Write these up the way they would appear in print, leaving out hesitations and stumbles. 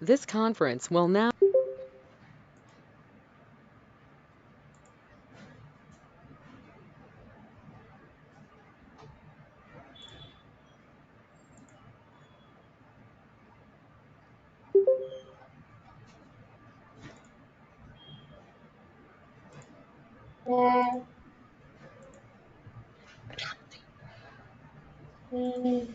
This conference will now. Mm, mm.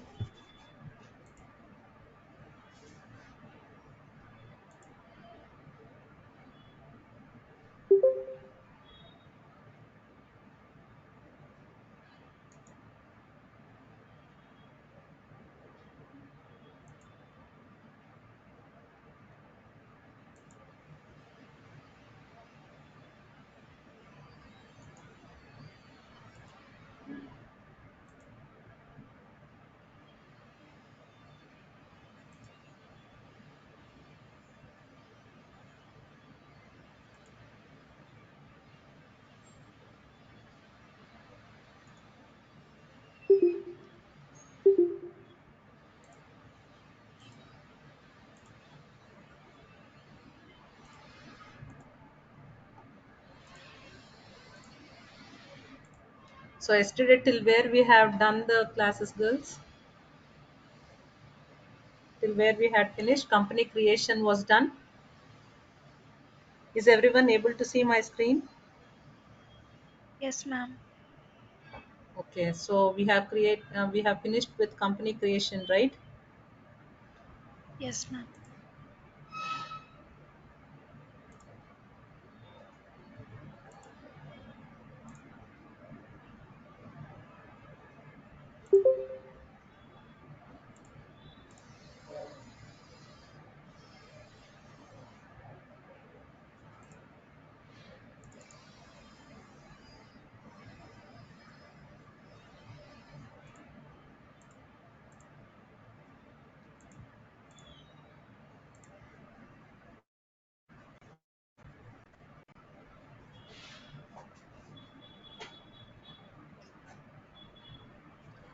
So yesterday till where we have done the classes, girls? Till where we had finished, company creation was done. Is everyone able to see my screen? Yes, ma'am. Okay, so we have finished with company creation, right? Yes, ma'am.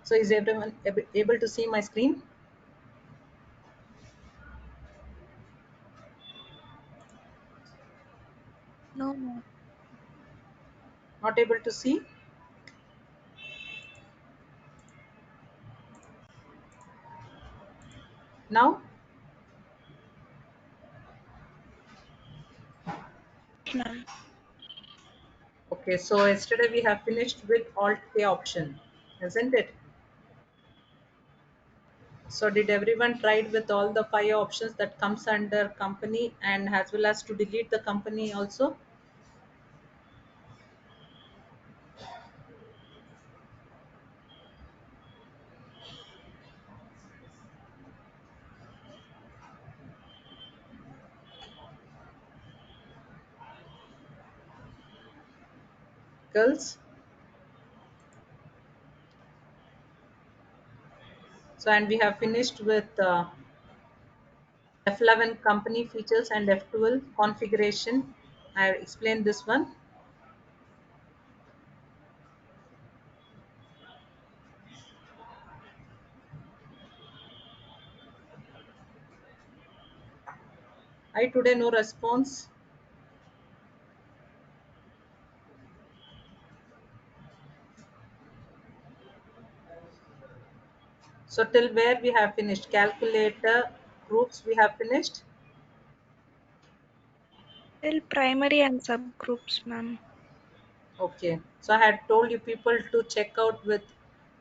So is everyone able to see my screen? No, ma'am. Not able to see? Now? Ma'am. Okay, so yesterday we have finished with Alt A option, isn't it? So did everyone tried with all the five options that comes under company and as well as to delete the company also? Girls? So and we have finished with F11 company features and F12 configuration. I explained this one. I today no response. So till where we have finished? Calculator groups we have finished. Till primary and subgroups, ma'am. Okay. So I had told you people to check out with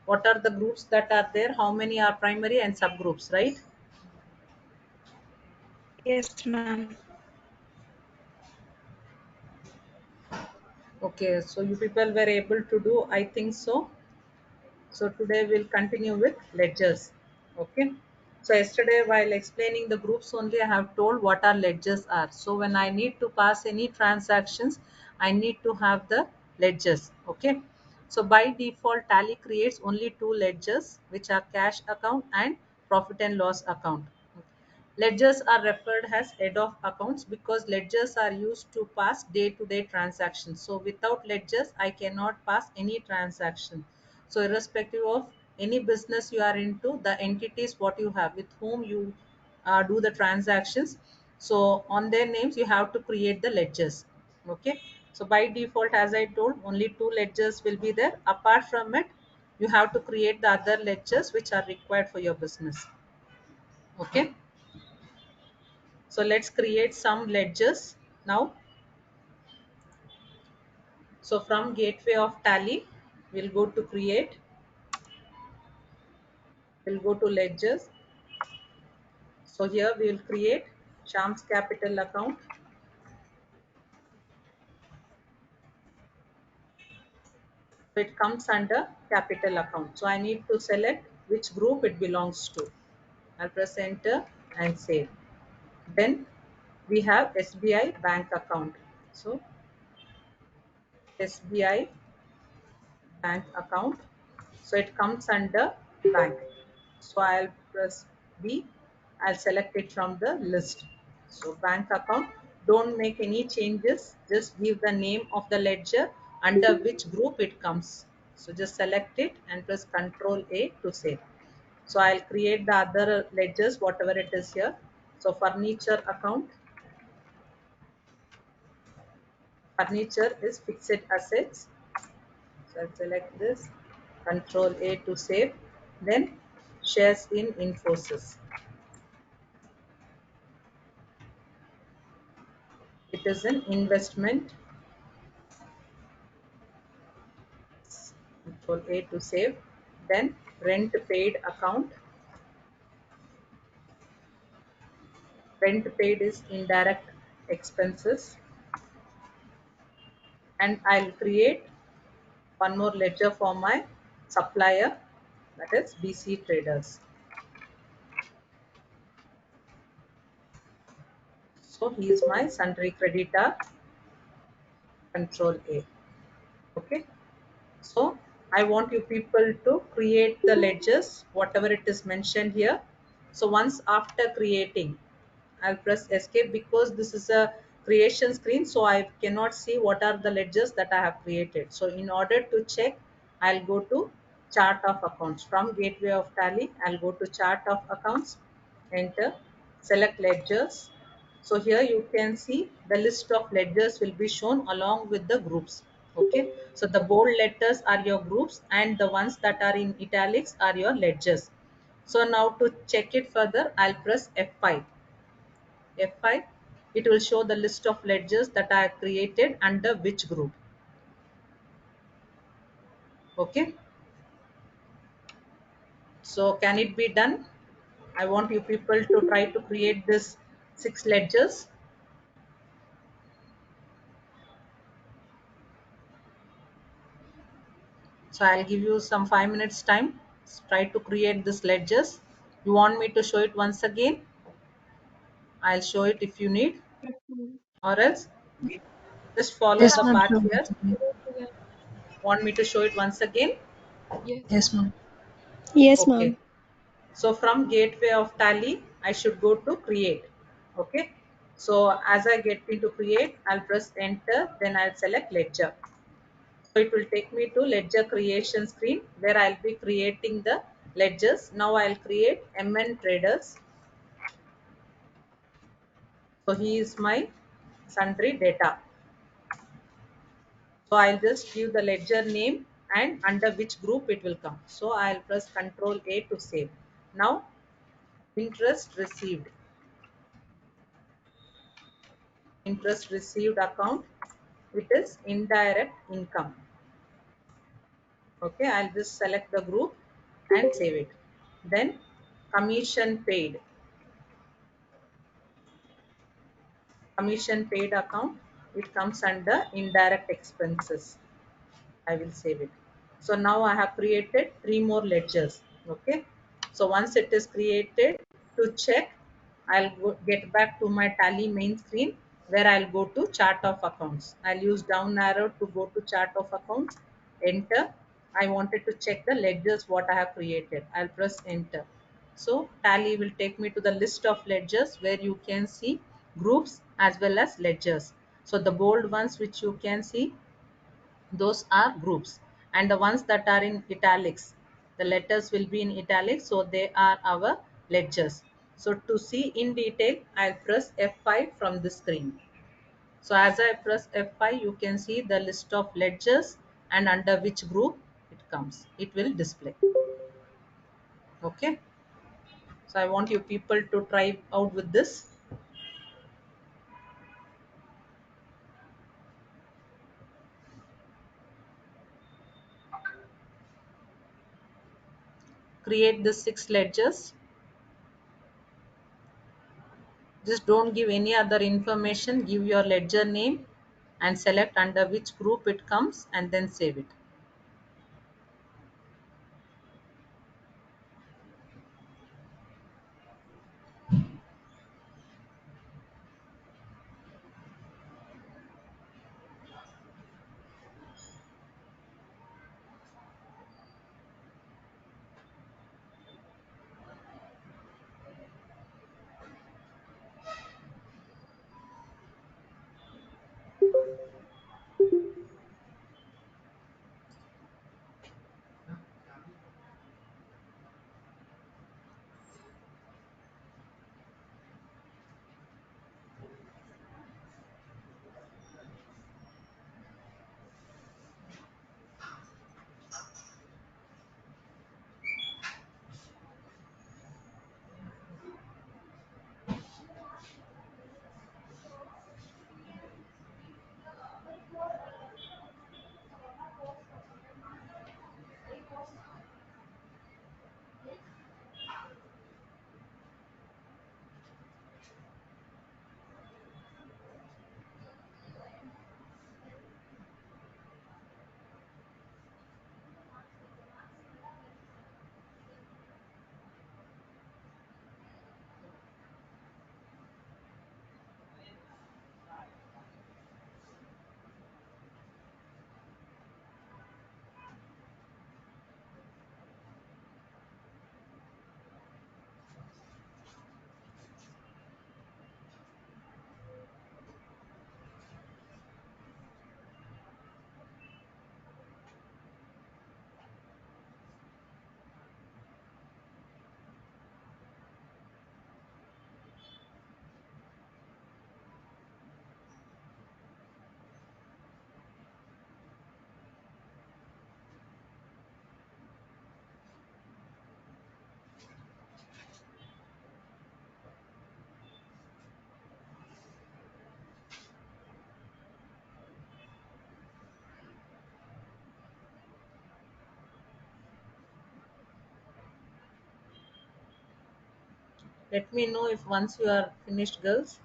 what are the groups that are there, how many are primary and subgroups, right? Yes, ma'am. Okay. So you people were able to do, I think so. So today we'll continue with ledgers. Okay. So yesterday while explaining the groups only I have told what are ledgers are. So when I need to pass any transactions, I need to have the ledgers. Okay. So by default Tally creates only two ledgers which are cash account and profit and loss account. Ledgers are referred as head of accounts because ledgers are used to pass day-to-day transactions. So without ledgers, I cannot pass any transaction. So irrespective of any business you are into, the entities what you have with whom you do the transactions. So on their names, you have to create the ledgers. Okay. So by default, as I told, only two ledgers will be there. Apart from it, you have to create the other ledgers which are required for your business. Okay. So let's create some ledgers now. So from gateway of Tally, we'll go to create. We'll go to ledgers. So here we will create Sham's capital account. So it comes under capital account. So I need to select which group it belongs to. I'll press enter and save. Then we have SBI bank account. So SBI bank account. So it comes under bank. So I'll press B. I'll select it from the list. So bank account. Don't make any changes. Just give the name of the ledger under which group it comes. So just select it and press Control A to save. So I'll create the other ledgers, whatever it is here. So furniture account. Furniture is fixed assets. So I'll select this. Control A to save. Then shares in Infosys. It is an investment. Control A to save. Then rent paid account. Rent paid is indirect expenses. And I'll create one more ledger for my supplier, that is BC Traders. So he is my sundry creditor. Control A. Okay. So I want you people to create the ledgers, whatever it is mentioned here. So once after creating, I'll press escape because this is a creation screen. So I cannot see what are the ledgers that I have created. So in order to check, I'll go to chart of accounts. From gateway of Tally, I'll go to chart of accounts, enter, select ledgers. So here you can see the list of ledgers will be shown along with the groups. Okay. So the bold letters are your groups and the ones that are in italics are your ledgers. So now to check it further, I'll press F5. F5, it will show the list of ledgers that I have created under which group. Okay. So can it be done? I want you people to try to create this 6 ledgers. So I'll give you some 5 minutes time. Try to create this ledgers. You want me to show it once again? I'll show it if you need, Yes, ma'am. or else just follow Yes, the ma'am. path Sure. here. Yeah. Want me to show it once again? Yes. Yes, ma'am. Yes, Okay. ma'am. So from gateway of Tally, I should go to create. Okay. So as I get into create, I'll press enter, then I'll select ledger. So it will take me to ledger creation screen where I'll be creating the ledgers. Now I'll create MN traders. So he is my sundry data. So I'll just give the ledger name and under which group it will come. So I'll press Control A to save. Now interest received. Interest received account, it is indirect income. Okay, I'll just select the group and save it. Then commission paid. Commission paid account, it comes under indirect expenses. I will save it. So now I have created 3 more ledgers. Okay. So once it is created, to check, I'll get back to my Tally main screen where I'll go to chart of accounts. I'll use down arrow to go to chart of accounts. Enter. I wanted to check the ledgers what I have created. I'll press enter. So Tally will take me to the list of ledgers where you can see groups as well as ledgers. So the bold ones which you can see, those are groups, and the ones that are in italics, the letters will be in italics, so they are our ledgers. So to see in detail, I'll press F5 from the screen. So as I press F5, you can see the list of ledgers and under which group it comes. It will display. Okay. So I want you people to try out with this. Create the 6 ledgers. Just don't give any other information. Give your ledger name and select under which group it comes and then save it. Let me know if once you are finished, girls.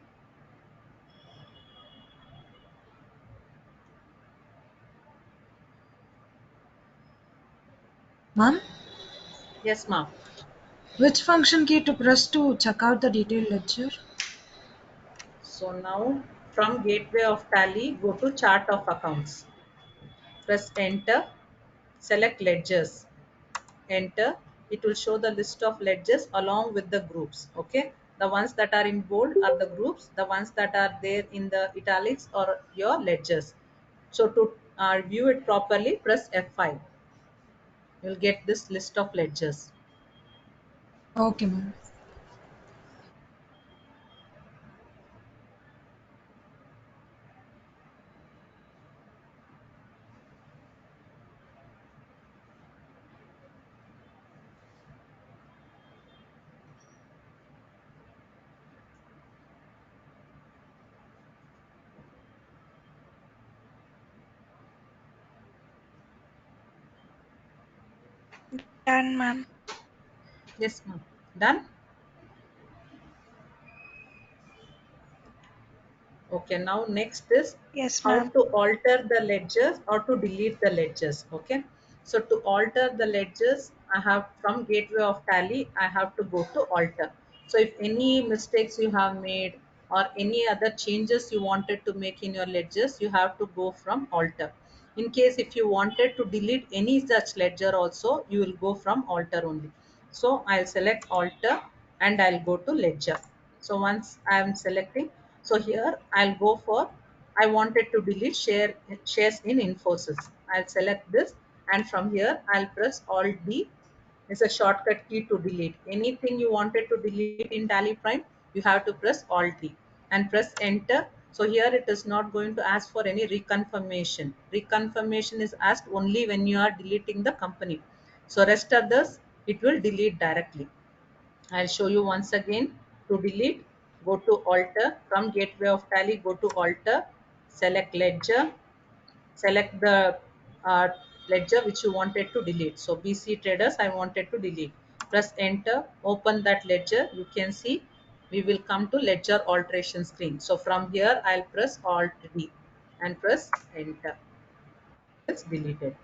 Ma'am, Yes, ma'am. which function key to press to check out the detailed ledger? So now from gateway of tally, go to chart of accounts. Press enter, select ledgers. Enter. It will show the list of ledgers along with the groups. Okay. The ones that are in bold are the groups. The ones that are there in the italics are your ledgers. So to view it properly, press F5. You'll get this list of ledgers. Okay, ma'am. Done, ma'am. Yes, ma'am. Done? Okay, now next is Yes, how ma'am. to alter the ledgers or to delete the ledgers. Okay, so to alter the ledgers, I have from gateway of tally, I have to go to alter. So if any mistakes you have made or any other changes you wanted to make in your ledgers, you have to go from alter. In case if you wanted to delete any such ledger also, you will go from alter only. So I'll select alter and I'll go to ledger. So once I am selecting, so here I'll go for, I wanted to delete shares in Infosys. I'll select this and from here I'll press Alt D. is a shortcut key to delete. Anything you wanted to delete in Tally Prime, you have to press Alt D and press enter. So here it is not going to ask for any reconfirmation. Reconfirmation is asked only when you are deleting the company. So rest others, it will delete directly. I'll show you once again. To delete, go to Alter. From Gateway of Tally, go to Alter, select Ledger, select the uh, ledger which you wanted to delete. So BC Traders I wanted to delete. Press enter, open that ledger. You can see we will come to ledger alteration screen. So from here I'll press Alt D and press enter. It's deleted.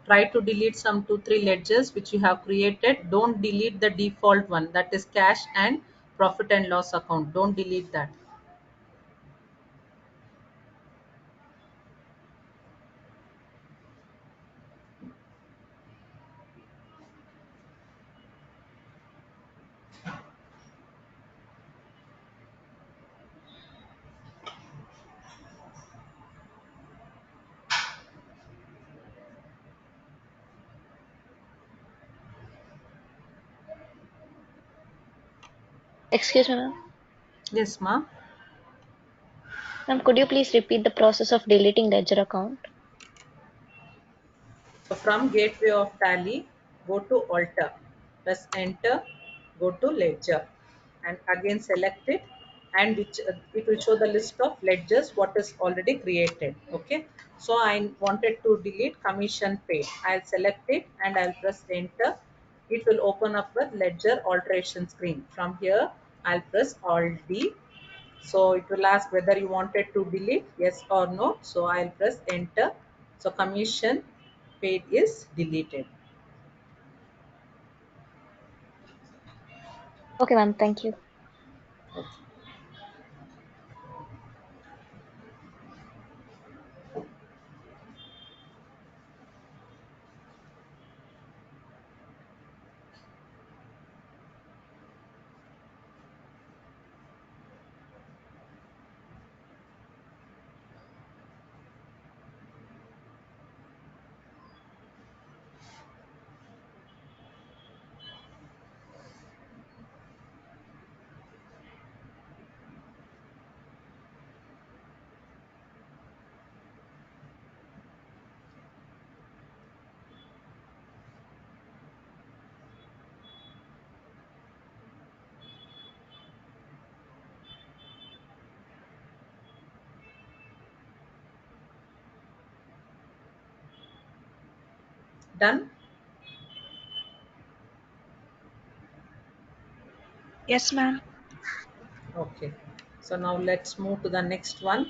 Try to delete some 2 3 ledgers which you have created. Don't delete the default one, that is cash and profit and loss account. Don't delete that. Excuse me, ma'am. Yes, ma. Ma'am, could you please repeat the process of deleting ledger account? So from Gateway of Tally, go to Alter, press Enter, go to Ledger, and again select it, and it will show the list of ledgers what is already created. Okay. So I wanted to delete commission paid. I'll select it and I'll press Enter. It will open up a ledger alteration screen. From here, I'll press Alt D. So it will ask whether you wanted to delete, yes or no. So I'll press enter. So commission paid is deleted. Okay, ma'am. Thank you. Okay. Done. Yes, ma'am. Okay. So now let's move to the next one.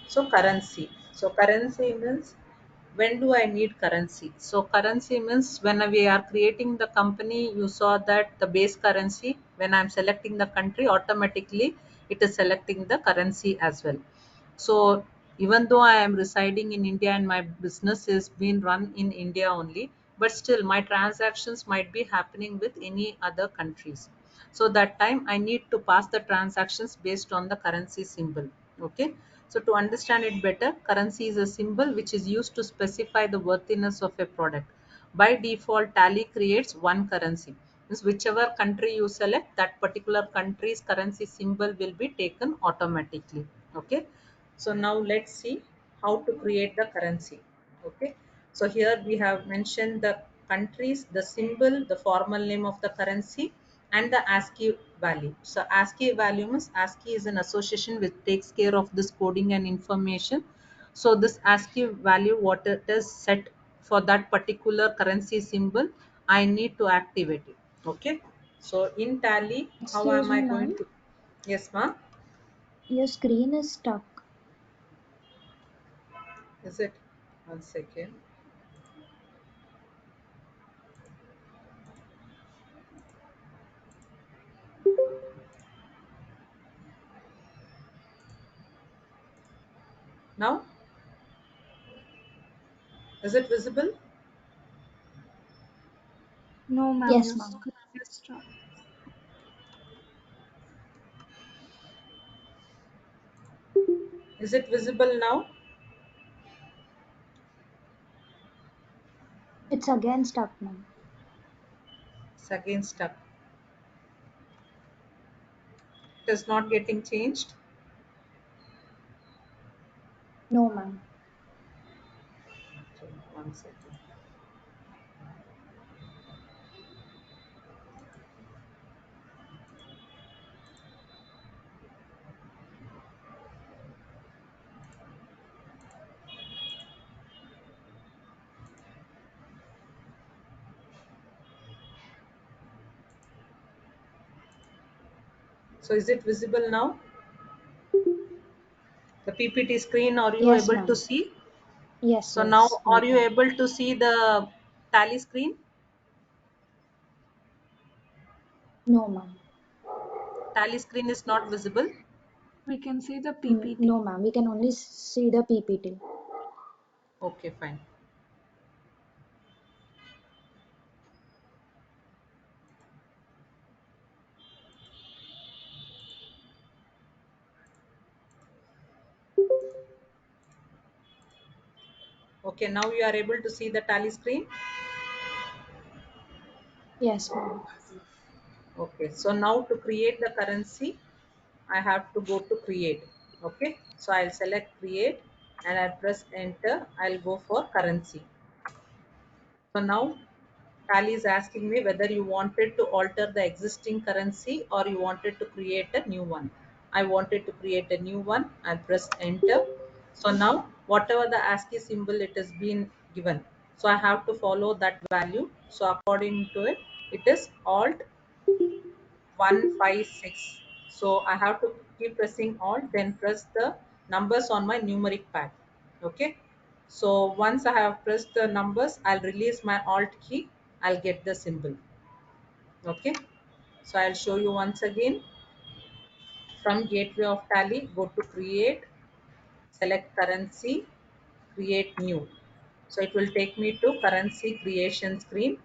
So currency. So currency means when do I need currency? So currency means when we are creating the company, you saw that the base currency, when I'm selecting the country, automatically it is selecting the currency as well. So even though I am residing in India and my business is being run in India only, but still my transactions might be happening with any other countries. So that time I need to pass the transactions based on the currency symbol. Okay. So to understand it better, currency is a symbol which is used to specify the worthiness of a product. By default, Tally creates one currency. Means whichever country you select, that particular country's currency symbol will be taken automatically. Okay. So now let's see how to create the currency. Okay. So here we have mentioned the countries, the symbol, the formal name of the currency, and the ASCII value. So ASCII value means ASCII is an association which takes care of this coding and information. So this ASCII value, what it is set for that particular currency symbol, I need to activate it. Okay. So in Tally, how Excuse am I me, going ma'am. to? Yes, ma'am. Your screen is stuck. Is it? One second. Now, is it visible? No, ma'am. Yes, Your ma'am. screen is stuck. Is it visible now? It's again stuck, ma'am. It's again stuck. It is not getting changed. No, ma'am. Okay, one second. So is it visible now? The PPT screen, are you Yes, able to ma'am. see? Yes, So now, yes, we are you can. able to see the tally screen? No, ma'am. Tally screen is not visible. We can see the PPT. No, ma'am. We can only see the PPT. Okay, fine. Okay, now you are able to see the tally screen. Yes, ma'am. Okay, so now to create the currency, I have to go to create. Okay, so I'll select create and I'll press enter. I'll go for currency. So now Tally is asking me whether you wanted to alter the existing currency or you wanted to create a new one. I wanted to create a new one. I'll press enter. So now whatever the ASCII symbol it has been given. So I have to follow that value. So according to it, it is Alt 156. So I have to keep pressing Alt, then press the numbers on my numeric pad. Okay. So once I have pressed the numbers, I'll release my Alt key. I'll get the symbol. Okay. So I'll show you once again. From gateway of tally, go to create, select currency, create new. So it will take me to currency creation screen.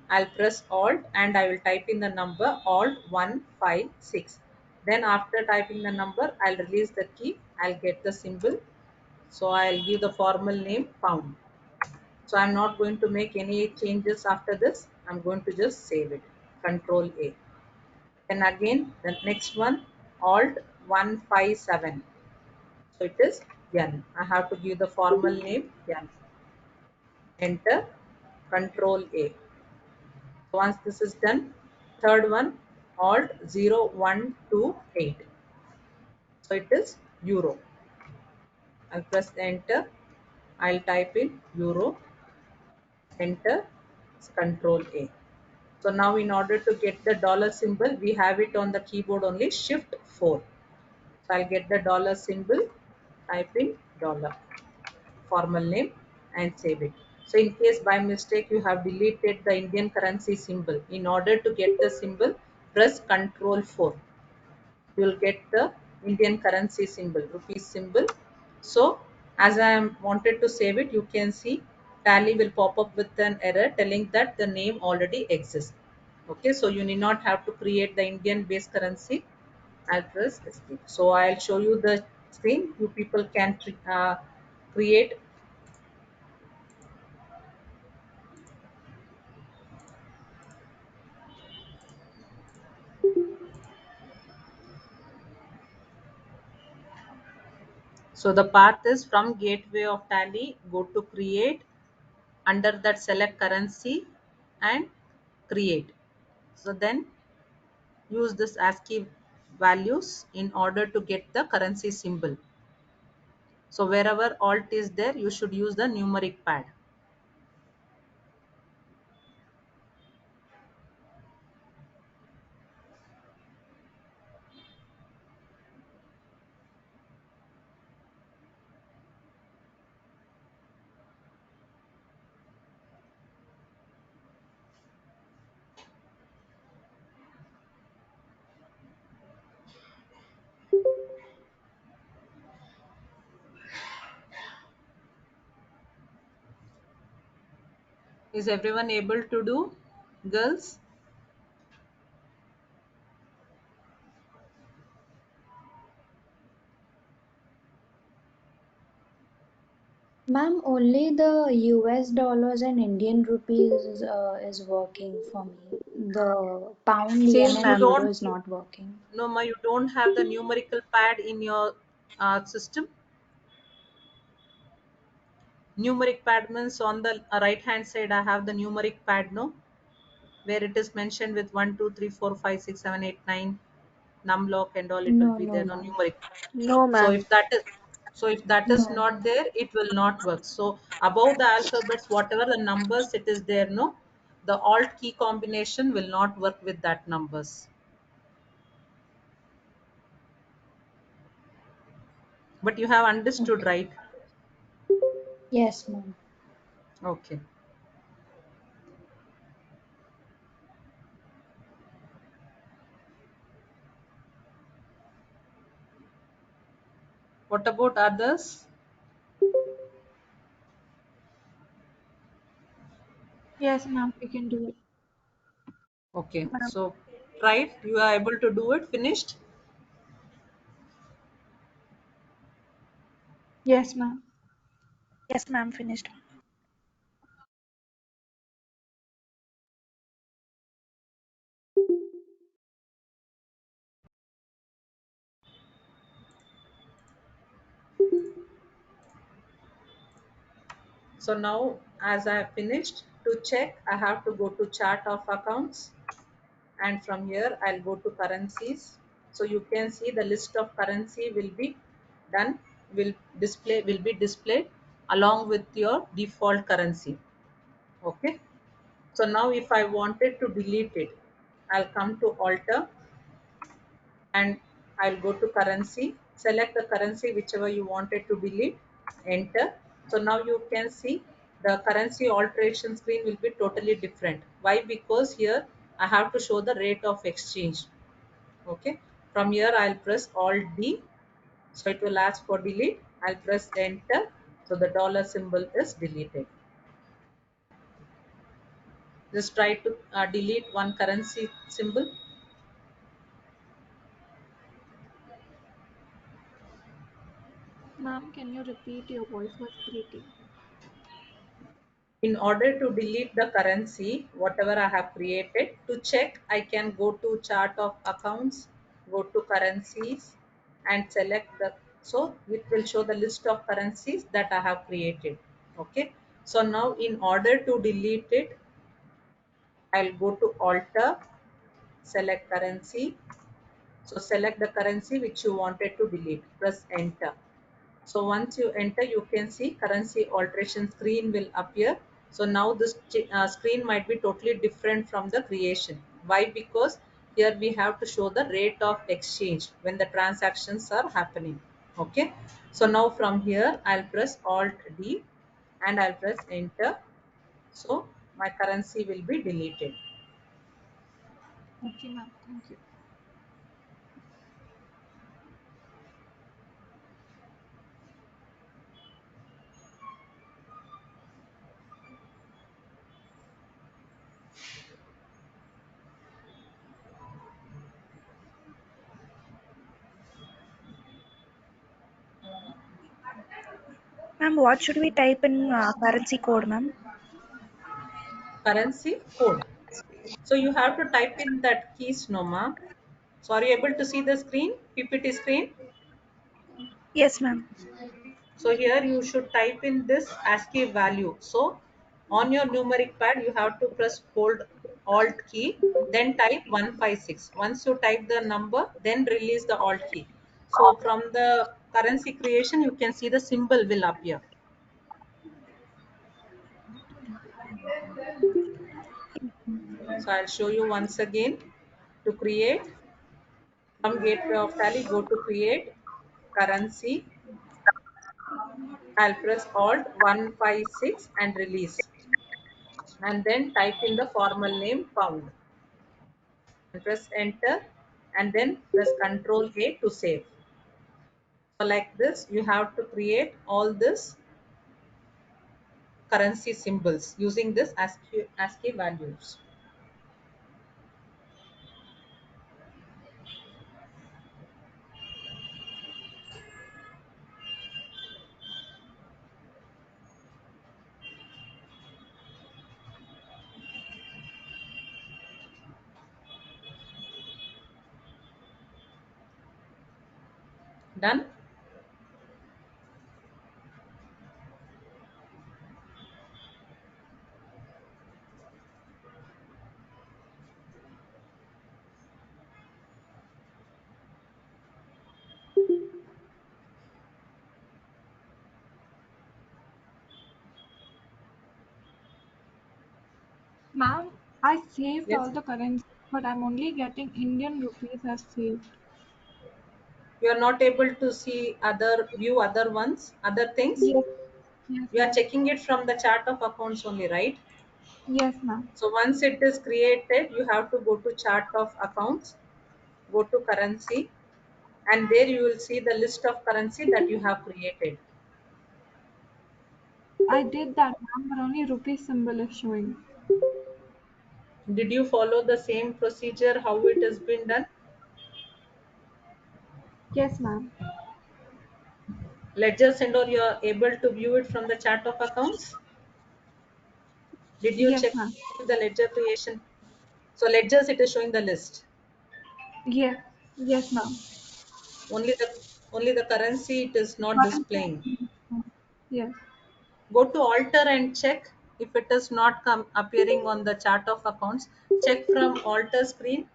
I'll press Alt and I will type in the number Alt 156. Then after typing the number, I'll release the key. I'll get the symbol. So I'll give the formal name pound. So I'm not going to make any changes after this. I'm going to just save it. Control A. Then again, the next one, Alt 157. So it is N. I have to give the formal name N. Enter. Control A. Once this is done, third one, Alt 0128. So it is Euro. I'll press enter. I'll type in Euro. Enter. Control A. So now in order to get the dollar symbol, we have it on the keyboard only Shift 4. So I'll get the dollar symbol, type in dollar, formal name and save it. So in case by mistake you have deleted the Indian currency symbol, in order to get the symbol, press Control 4. You will get the Indian currency symbol, rupees symbol. So as I am wanted to save it, you can see Tally will pop up with an error telling that the name already exists. Okay, so you need not have to create the Indian base currency. I'll press escape. So I'll show you the screen. You people can create. So the path is from gateway of Tally, go to create, under that select currency and create. So then use this ASCII values in order to get the currency symbol. So wherever Alt is there, you should use the numeric pad. Is everyone able to do, girls? Ma'am, only the US dollars and Indian rupees is working for me. The pound, yen, Same, You and ma'am. euro don't, is not working. no, ma, you don't have the numerical pad in your system. Numeric pad means on the right hand side, I have the numeric pad, no, where it is mentioned with 1, 2, 3, 4, 5, 6, 7, 8, 9 numlock and all, it will No, be no, there, no ma'am. numeric. No, So ma'am. if that is, so if that is No. not there, it will not work. So above the alphabets, whatever the numbers it is there, no, the alt key combination will not work with that numbers. But you have understood, Okay. right? Yes, ma'am. Okay. What about others? Yes, ma'am. We can do it. Okay. Ma'am. So right, you are able to do it. Finished. Yes, ma'am. Yes, ma'am, finished. So now, as I have finished, to check, I have to go to chart of accounts, and from here I'll go to currencies. So you can see the list of currency will be done, will be displayed along with your default currency. Okay. So now if I wanted to delete it, I'll come to alter and I'll go to currency, select the currency whichever you wanted to delete, enter. So now you can see the currency alteration screen will be totally different. Why? Because here I have to show the rate of exchange. Okay. From here I'll press Alt D. So it will ask for delete. I'll press enter. So the dollar symbol is deleted. Just try to delete one currency symbol. Ma'am, can you repeat? Your voice was breaking. In order to delete the currency, whatever I have created, to check, I can go to chart of accounts, go to currencies and select the, so it will show the list of currencies that I have created. Okay. So now in order to delete it, I'll go to alter, select currency. So select the currency which you wanted to delete, press enter. So once you enter, you can see currency alteration screen will appear. So now this screen might be totally different from the creation. Why? Because here we have to show the rate of exchange when the transactions are happening. Okay. So now from here, I'll press Alt D and I'll press enter. So my currency will be deleted. Okay, ma'am. Thank you. Ma'am, what should we type in currency code, ma'am? Currency code. So you have to type in that keys, Noma. So are you able to see the screen, PPT screen? Yes, ma'am. So here you should type in this ASCII value. So on your numeric pad, you have to press hold Alt key, then type 156. Once you type the number, then release the Alt key. So from the currency creation, you can see the symbol will appear. So I'll show you once again. To create, from gateway of tally, go to create currency. I'll press Alt 156 and release. And then type in the formal name pound. And press enter and then press Ctrl A to save. So like this, you have to create all this currency symbols using this ASCII values. Done? Ma'am, I saved Yes. all the currency, but I'm only getting Indian rupees as saved. You are not able to see other view other ones, other things. Yes, yes, You are ma'am. checking it from the chart of accounts only, right? Yes, ma'am. So once it is created, you have to go to chart of accounts, go to currency, and there you will see the list of currency that you have created. I did that, ma'am, but only rupee symbol is showing. Did you follow the same procedure how it has been done? Yes, ma'am. Ledger Sendor, you are able to view it from the chart of accounts. Did you Yes, check ma'am. the ledger creation? So ledgers, it is showing the list. Yes, yes, ma'am. Only the currency it is not displaying. Currency. Yes. Go to alter and check if it is not come appearing on the chart of accounts. Check from alter screen.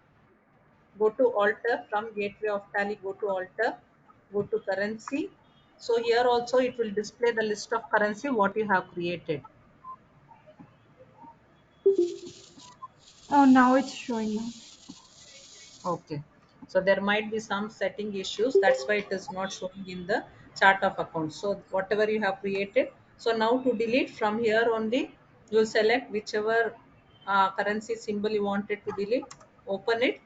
Go to alter from gateway of tally. Go to alter. Go to currency. So here also it will display the list of currency what you have created. Oh, now it's showing, ma'am. Okay. So there might be some setting issues. That's why it is not showing in the chart of accounts. So whatever you have created. So now to delete from here only, you will select whichever currency symbol you wanted to delete. Open it.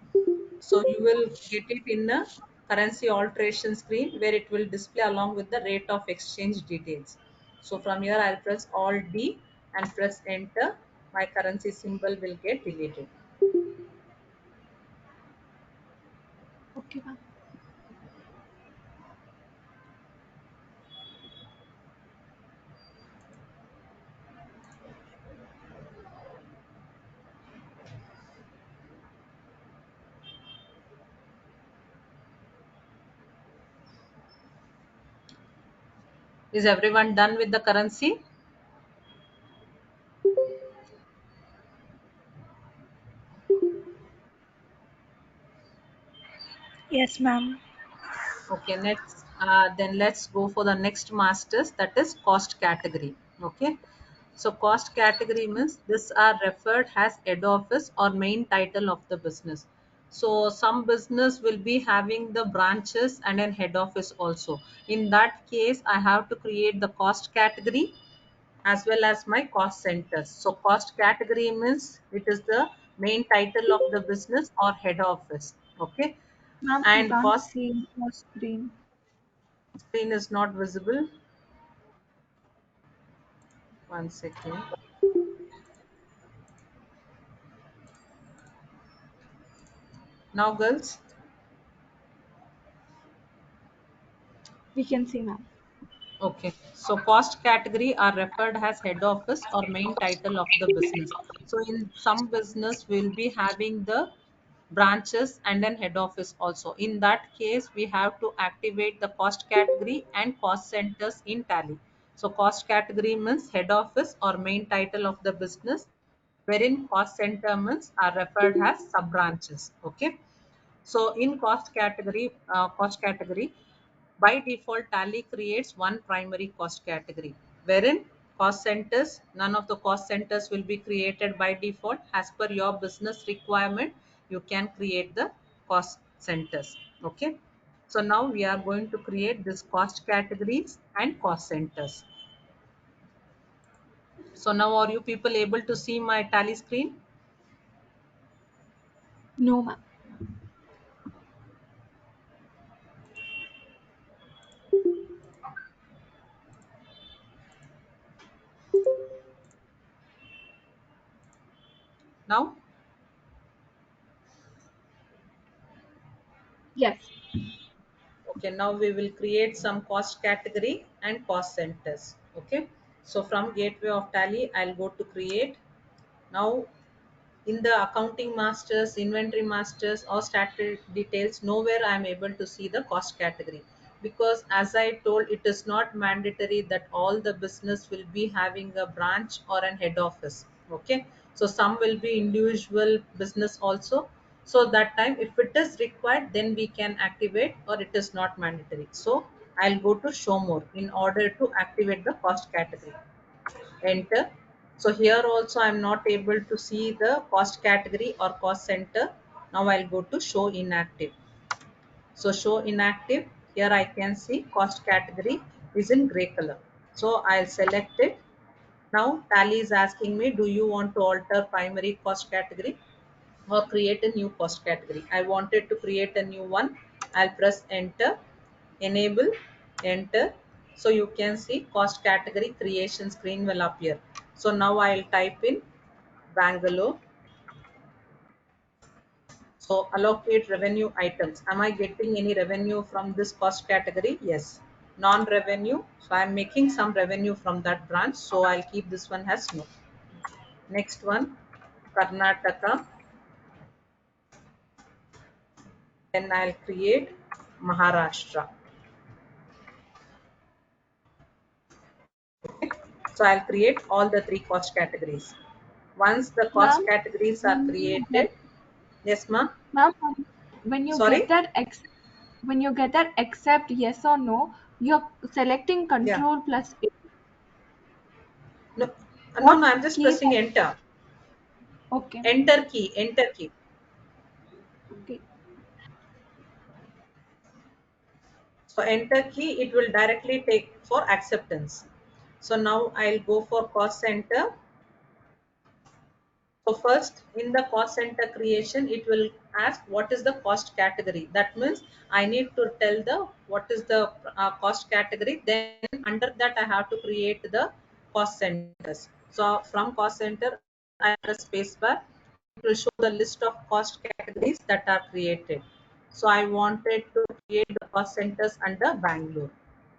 So you will get it in a currency alteration screen where it will display along with the rate of exchange details. So from here I'll press Alt D and press enter. My currency symbol will get deleted. Okay, ma'am. Is everyone done with the currency? Yes, ma'am. Okay, next, then let's go for the next masters, that is cost category. Okay, so cost category means this are referred as head office or main title of the business. So some business will be having the branches and an head office also. In that case, I have to create the cost category as well as my cost centers. So cost category means it is the main title of the business or head office. Okay, Ma'am, I and can't cost see your screen. screen is not visible. One second. Now, girls. We can see, ma'am. Okay. So, cost category are referred as head office or main title of the business. So, in some business, we'll be having the branches and then head office also. In that case, we have to activate the cost category and cost centers in tally. So, cost category means head office or main title of the business, wherein cost center means are referred as sub branches. Okay. So in cost category, by default, Tally creates one primary cost category, wherein cost centers, none of the cost centers will be created by default. As per your business requirement, you can create the cost centers. Okay. So now we are going to create this cost categories and cost centers. So now are you people able to see my Tally screen? No, ma'am. Now, Yes. okay, now we will create some cost category and cost centers. Okay, so from gateway of Tally, I'll go to create. Now in the accounting masters, inventory masters, or static details, nowhere I am able to see the cost category, because as I told, it is not mandatory that all the business will be having a branch or an head office. Okay, so some will be individual business also. So that time, if it is required, then we can activate, or it is not mandatory. So I'll go to show more in order to activate the cost category. Enter. So here also I'm not able to see the cost category or cost center. Now I'll go to show inactive. So show inactive, here I can see cost category is in gray color. So I'll select it. Now Tally is asking me, do you want to alter primary cost category or create a new cost category? I wanted to create a new one. I'll press enter, enable, enter. So you can see cost category creation screen will appear. So now I'll type in Bangalore. So allocate revenue items. Am I getting any revenue from this cost category? Yes. Non-revenue, so I'm making some revenue from that branch, so I'll keep this one as no. Next one, Karnataka. Then I'll create Maharashtra. So I'll create all the three cost categories. Once the cost Ma'am, categories are when you created, get, yes, ma'am. ma'am, when you get Sorry. that when you get that accept yes or no, you're selecting Yeah. control plus A. No, no, What no. I'm just keys pressing are, enter. okay, Enter key. Enter key. okay. So enter key. It will directly take for acceptance. So now I'll go for cost center. So first in the cost center creation, it will ask what is the cost category. That means I need to tell the what is the cost category. Then under that I have to create the cost centers. So from cost center, I press spacebar. It will show the list of cost categories that are created. So I wanted to create the cost centers under Bangalore.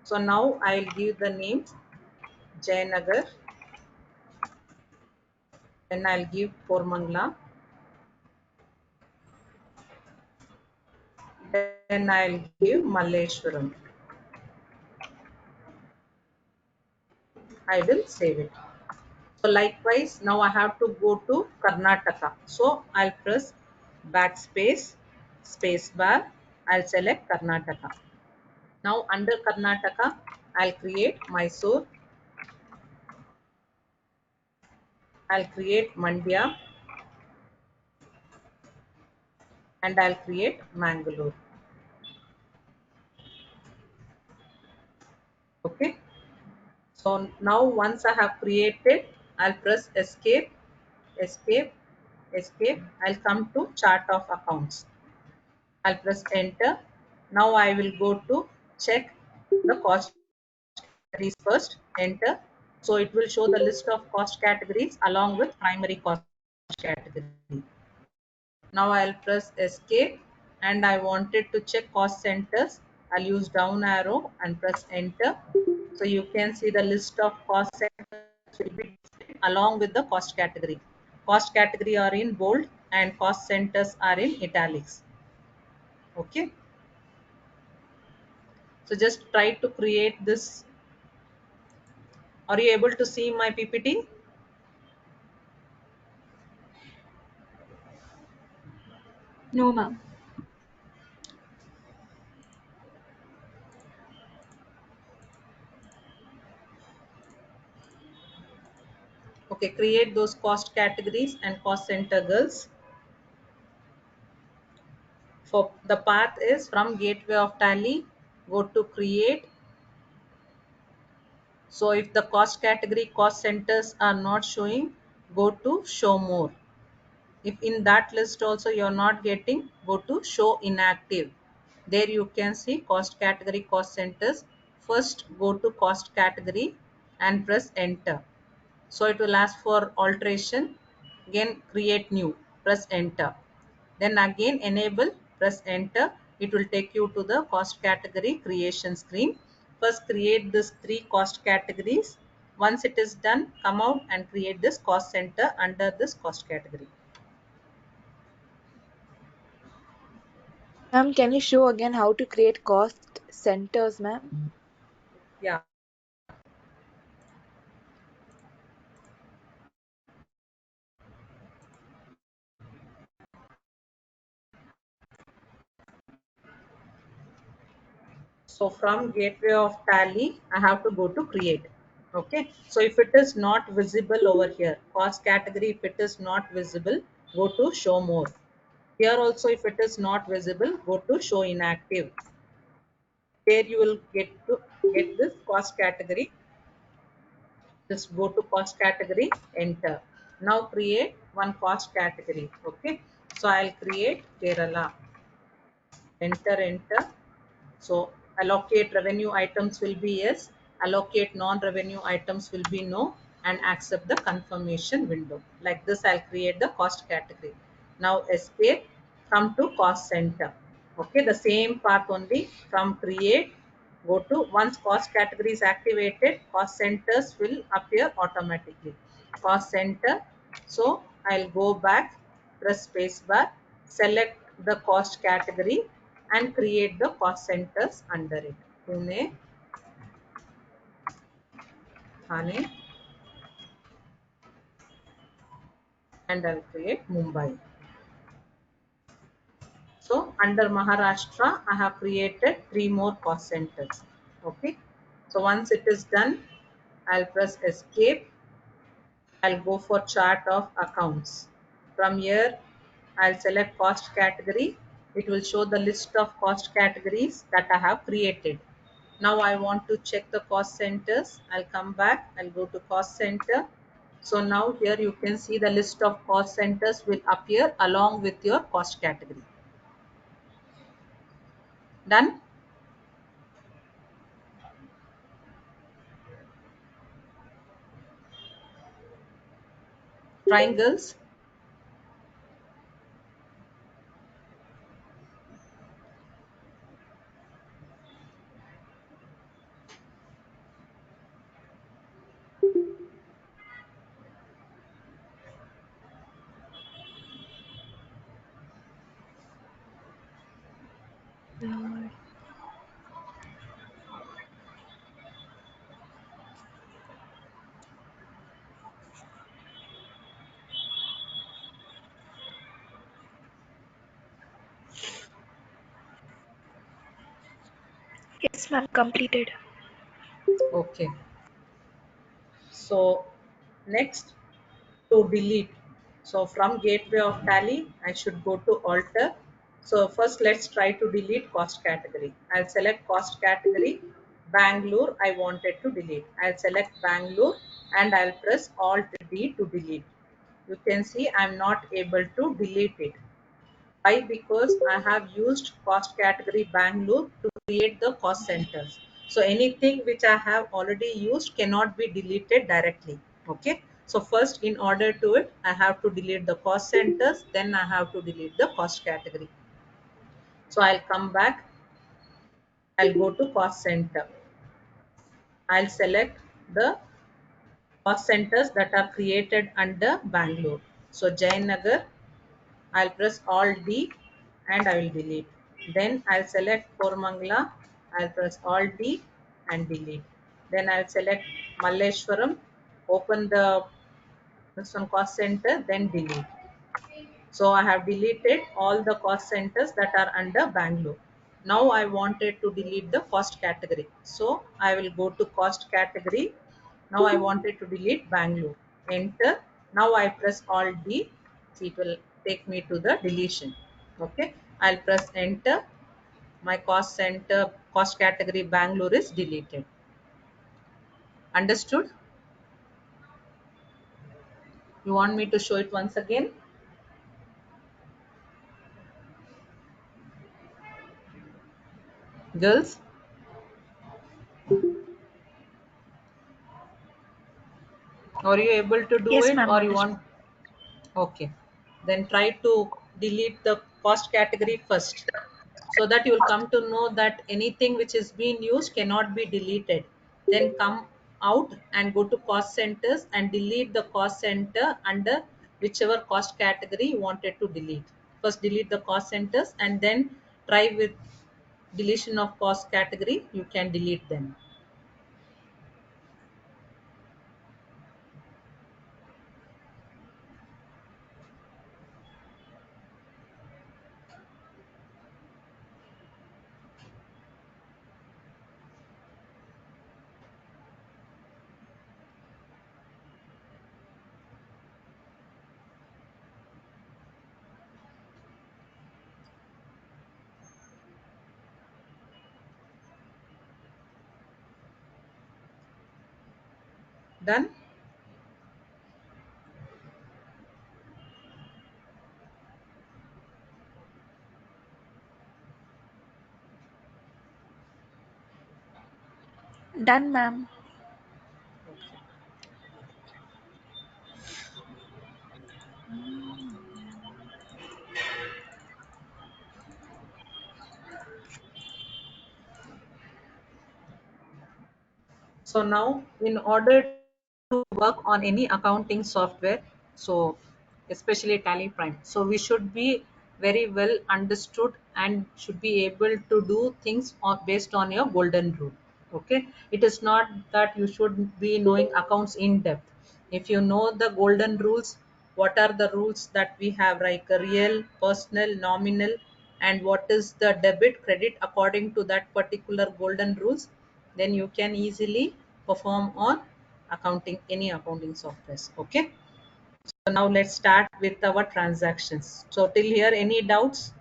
So now I'll give the names Jayanagar. Then I'll give Kormangla. Then I'll give Malleshwaram. I will save it. So likewise, now I have to go to Karnataka. So I'll press backspace, space bar. I'll select Karnataka. Now under Karnataka, I'll create Mysore. I'll create Mandya, and I'll create Mangalore. Okay. So now once I have created, I'll press escape, escape, escape. I'll come to chart of accounts. I'll press enter. Now I will go to check the cost categories first. Enter. So it will show the list of cost categories along with primary cost category. Now I'll press escape, and I wanted to check cost centers. I'll use down arrow and press enter. So you can see the list of cost centers will be displayed along with the cost category. Cost category are in bold and cost centers are in italics. Okay. So just try to create this. Are you able to see my PPT? No, ma'am. Okay, create those cost categories and cost center girls. For the path is from gateway of Tally, go to create. So if the cost category cost centers are not showing, go to show more. If in that list also you're not getting, go to show inactive. There you can see cost category cost centers. First go to cost category and press enter. So it will ask for alteration. again create new, press enter. Then again enable, press enter. It will take you to the cost category creation screen. First create this 3 cost categories. Once it is done, come out and create this cost center under this cost category. Ma'am, can you show again how to create cost centers, ma'am? Yeah. So from gateway of tally, I have to go to create. Okay. So if it is not visible over here, cost category, if it is not visible, go to show more. Here also, if it is not visible, go to show inactive. There you will get this cost category. Just go to cost category, enter. Now create one cost category. Okay. So I'll create Kerala. Enter. So allocate revenue items will be yes, allocate non-revenue items will be no, and accept the confirmation window. Like this, I'll create the cost category. Now escape, come to cost center. Okay, the same path only from create, go to once cost category is activated, cost centers will appear automatically. Cost center. So I'll go back, press spacebar, select the cost category and create the cost centers under it. Pune, Thane, and I'll create Mumbai. So under Maharashtra, I have created 3 more cost centers. Okay. So once it is done, I'll press escape. I'll go for chart of accounts. From here, I'll select cost category. It will show the list of cost categories that I have created. Now I want to check the cost centers. I'll come back. I'll go to cost center. So now here you can see the list of cost centers will appear along with your cost category. Done? Triangles. Yes, ma'am, completed. Okay. So next, to delete. So from gateway of tally, I should go to alter. So first let's try to delete cost category. I'll select cost category, Bangalore I wanted to delete. I'll select Bangalore and I'll press Alt D to delete. You can see I'm not able to delete it. Why? Because I have used cost category Bangalore to create the cost centers. So anything which I have already used cannot be deleted directly. Okay. So first in order to it, I have to delete the cost centers, then I have to delete the cost category. So I'll come back. I'll go to cost center. I'll select the cost centers that are created under Bangalore. So Jayanagar, I'll press Alt D and I will delete. Then I'll select Kormangala, I'll press Alt D and delete. Then I'll select Malleshwaram, open the this one cost center, then delete. So I have deleted all the cost centers that are under Bangalore. Now I wanted to delete the cost category. So I will go to cost category. Now I wanted to delete Bangalore. Enter. Now I press Alt D. See, it will take me to the deletion. Okay. I'll press enter. My cost center, cost category Bangalore is deleted. Understood? You want me to show it once again? Girls? Are you able to do Yes, it ma'am, or you understood. want? Okay, then try to delete the cost category first, so that you will come to know that anything which is being used cannot be deleted. Then come out and go to cost centers and delete the cost center under whichever cost category you wanted to delete. First delete the cost centers and then try with deletion of cost category, you can delete them. Done. Done, ma'am. So now, in order to work on any accounting software, so especially TallyPrime, so we should be very well understood and should be able to do things based on your golden rule. Okay, it is not that you should be knowing accounts in depth. If you know the golden rules, what are the rules that we have, like a real, personal, nominal, and what is the debit credit according to that particular golden rules, then you can easily perform on accounting, any accounting softwares. Okay, so now let's start with our transactions. So till here, any doubts?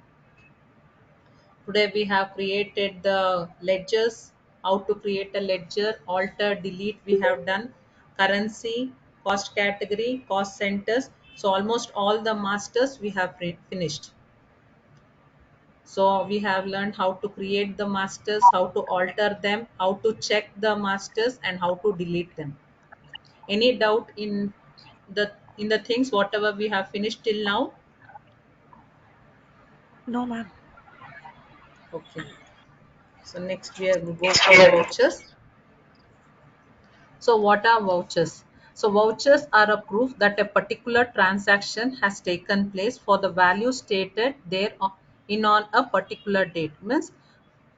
Today we have created the ledgers, how to create a ledger, alter, delete we have done, currency, cost category, cost centers. So almost all the masters we have finished. So we have learned how to create the masters, how to alter them, how to check the masters, and how to delete them. Any doubt in the things whatever we have finished till now? No, ma'am. Okay. So next we will go for vouchers. So what are vouchers? So vouchers are a proof that a particular transaction has taken place for the value stated there in on a particular date. Means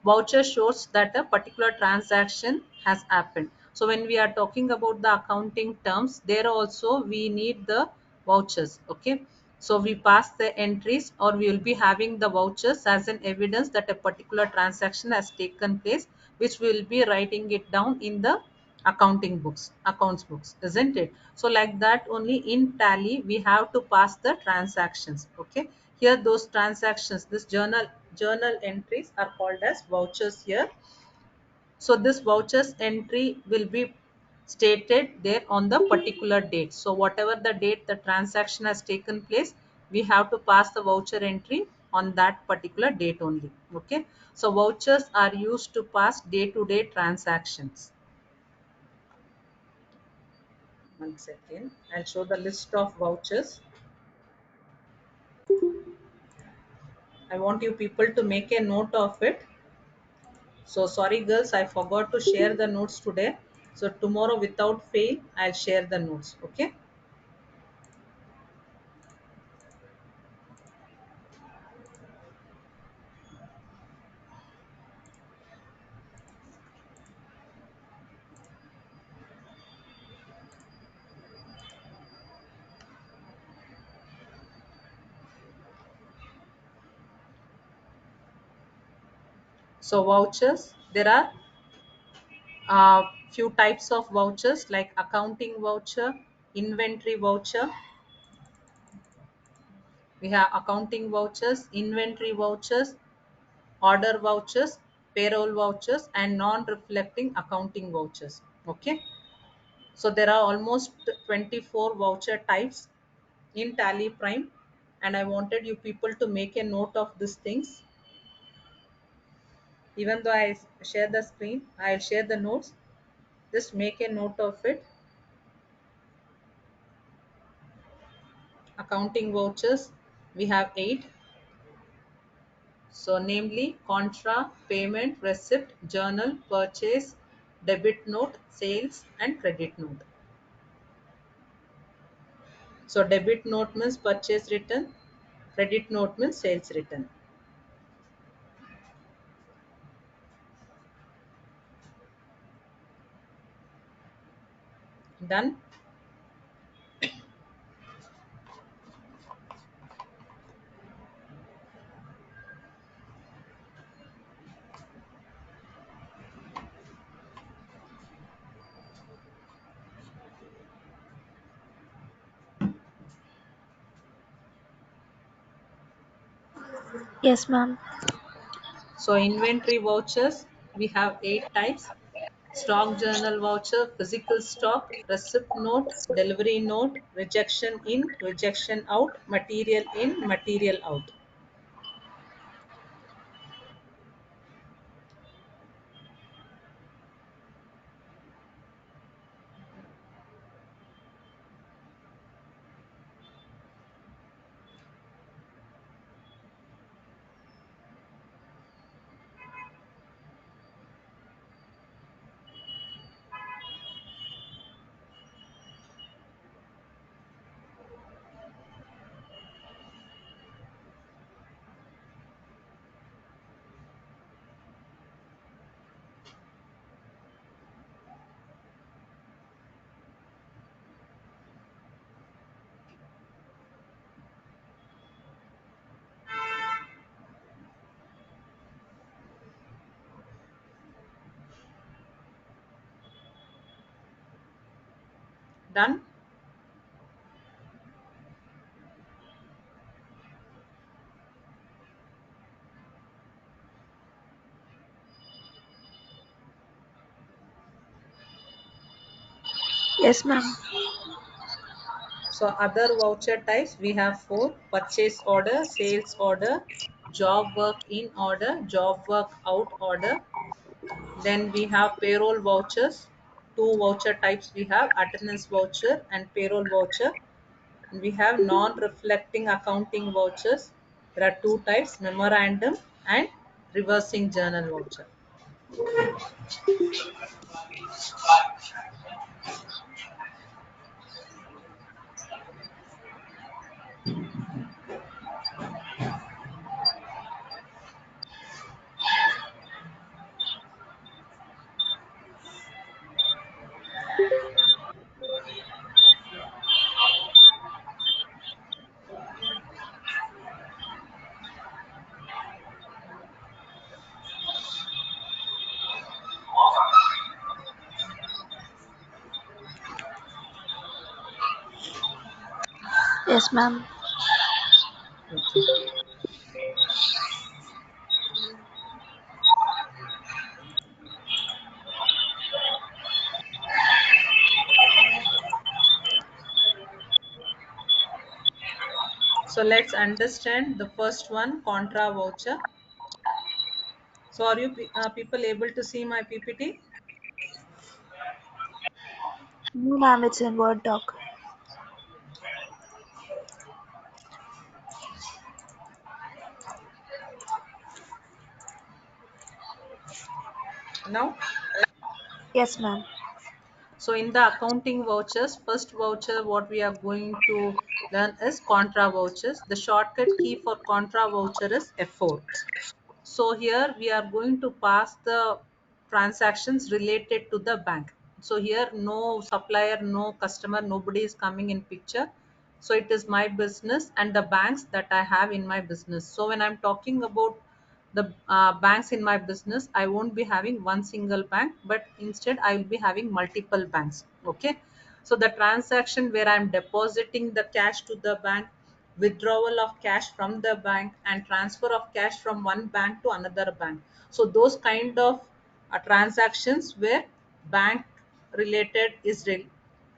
voucher shows that a particular transaction has happened. So when we are talking about the accounting terms, there also we need the vouchers. Okay, so we pass the entries, or we will be having the vouchers as an evidence that a particular transaction has taken place, which we will be writing it down in the accounting books, accounts books, isn't it? So like that only in tally we have to pass the transactions. Okay, here those transactions, this journal entries are called as vouchers here. So this vouchers entry will be stated there on the particular date. So whatever the date the transaction has taken place, we have to pass the voucher entry on that particular date only. Okay, so vouchers are used to pass day to day transactions. One second, I'll show the list of vouchers. I want you people to make a note of it. So sorry girls, I forgot to share the notes today. So tomorrow without fail, I'll share the notes. Okay. So vouchers, there are few types of vouchers like accounting voucher, inventory voucher. We have accounting vouchers, inventory vouchers, order vouchers, payroll vouchers, and non-reflecting accounting vouchers. Okay. So there are almost 24 voucher types in TallyPrime, and I wanted you people to make a note of these things. Even though I share the screen, I'll share the notes. Just make a note of it. Accounting vouchers, we have 8. So namely contra, payment, receipt, journal, purchase, debit note, sales and credit note. So debit note means purchase return, credit note means sales return. Done. Yes, ma'am. So inventory vouchers, we have 8 types. Stock journal voucher, physical stock, receipt note, delivery note, rejection in, rejection out, material in, material out. Done. Yes, ma'am. So other voucher types, we have 4: purchase order, sales order, job work in order, job work out order. Then we have payroll vouchers. Two voucher types we have: attendance voucher and payroll voucher. And we have non-reflecting accounting vouchers. There are two types: memorandum and reversing journal voucher. Yes, ma'am. So let's understand the first one, contra voucher. So are you people able to see my PPT? No, ma'am, it's in Word doc. Now, Yes, ma'am. so in the accounting vouchers, first voucher what we are going to learn is contra vouchers. The shortcut key for contra voucher is F4. So here we are going to pass the transactions related to the bank. So here no supplier, no customer, nobody is coming in picture. So it is my business and the banks that I have in my business. So when I'm talking about the banks in my business, I won't be having one single bank, but instead I will be having multiple banks. Okay. So the transaction where I'm depositing the cash to the bank, withdrawal of cash from the bank and transfer of cash from one bank to another bank. So those kind of transactions where bank related is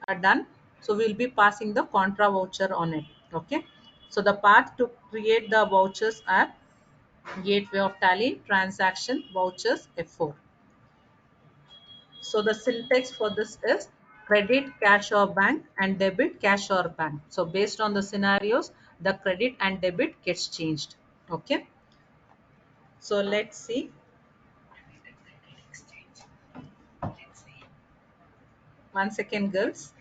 are done. So we'll be passing the contra voucher on it. Okay. So the path to create the vouchers are gateway of tally, transaction, vouchers, F4. So the syntax for this is credit cash or bank and debit cash or bank. So based on the scenarios, the credit and debit gets changed. Okay. So let's see. One second, girls.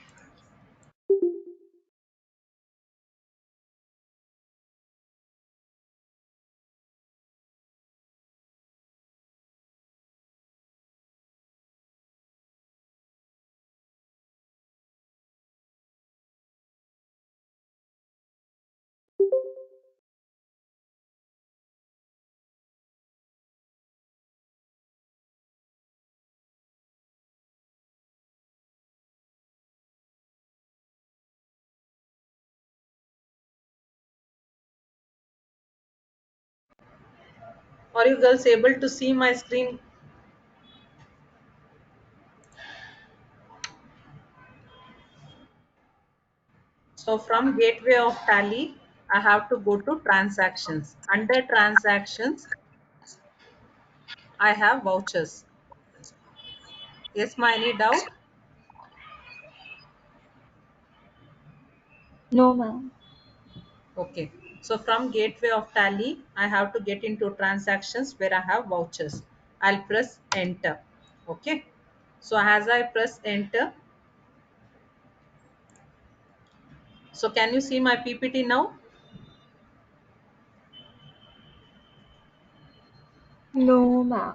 Are you girls able to see my screen? So from gateway of Tally, I have to go to transactions. Under transactions, I have vouchers. Yes, ma, any doubt? No, ma'am. Okay. So from gateway of Tally, I have to get into transactions where I have vouchers. I'll press enter. Okay. So as I press enter, so can you see my PPT now? No, ma'am.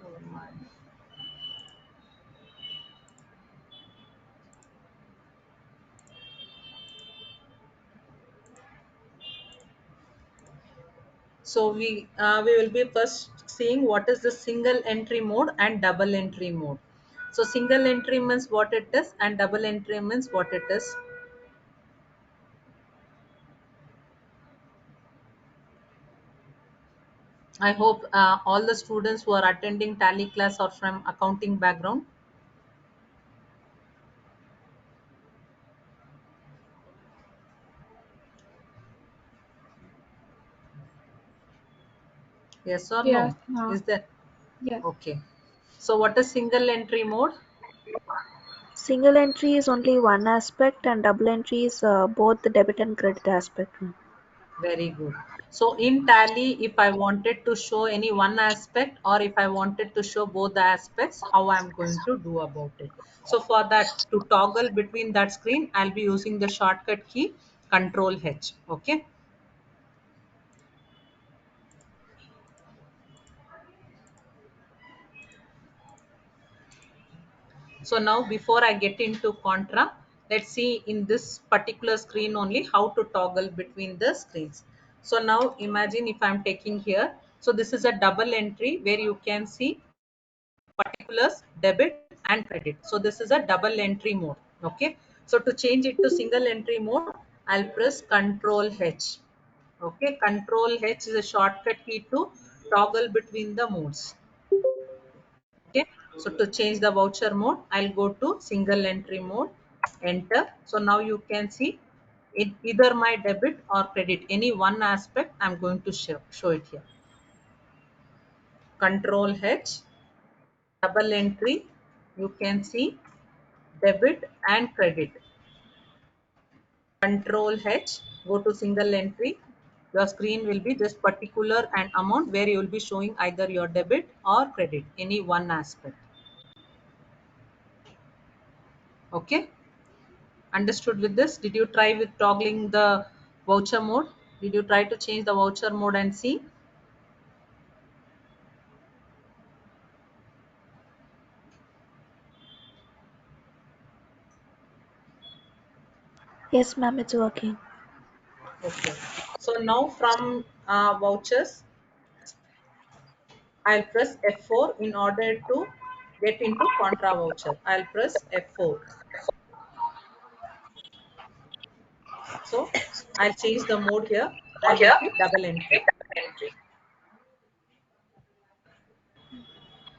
Oh my. So we will be first seeing what is the single entry mode and double entry mode. So single entry means what it is and double entry means what it is. I hope all the students who are attending Tally class are from accounting background. Yes or Yes, no? ma'am. Is that Yes. okay? So what is single entry mode? Single entry is only one aspect, and double entry is both the debit and credit aspect, ma'am. Very good. So in Tally, if I wanted to show any one aspect or if I wanted to show both the aspects, how I'm going to do about it. So for that, to toggle between that screen, I'll be using the shortcut key Control H. Okay. So now before I get into Contra, let's see in this particular screen only how to toggle between the screens. So now imagine if I'm taking here. So this is a double entry where you can see particulars, debit and credit. So this is a double entry mode. Okay. So to change it to single entry mode, I'll press Control H. Okay. Control H is a shortcut key to toggle between the modes. Okay. So to change the voucher mode, I'll go to single entry mode, enter. So now you can see it either my debit or credit, any one aspect I'm going to show it here. Control H, double entry, you can see debit and credit. Control H, go to single entry. Your screen will be this particular and amount where you will be showing either your debit or credit, any one aspect. Okay. Understood with this? Did you try with toggling the voucher mode? Did you try to change the voucher mode and see? Yes, ma'am, it's working. Okay. So now from vouchers, I'll press F4 in order to get into contra voucher. I'll press F4. So I'll change the mode here. I'll make it double entry.